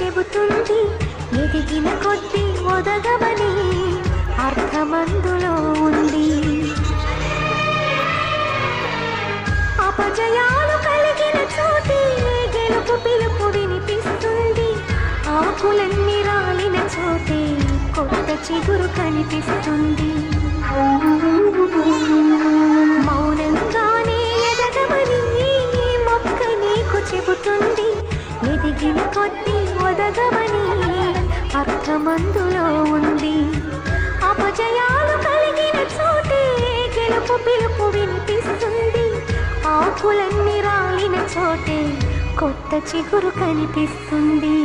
చెబుతుంది, ఎదిగిన కొద్దీ ఒదగవని అర్థమందులో ఉంది. అపజయాలు కలిగిన చోటే గెలుపు పిలుపు వినిపిస్తుంది. ఆకులన్నీ రాలిన చోటే కొత్త చిగురు కనిపిస్తుంది. మౌనంగానే ఎదగవని మొక్క నీకు చెబుతుంది, ఎదిగిన కొద్దీ ఒదగవని అర్థమందులో ఉంది. అపజయాలు కలిగిన చోటే గెలుపు పిలుపు వినిపిస్తుంది. ఆకులన్నీ రాలిన చోటే కొత్త చిగురు కనిపిస్తుంది.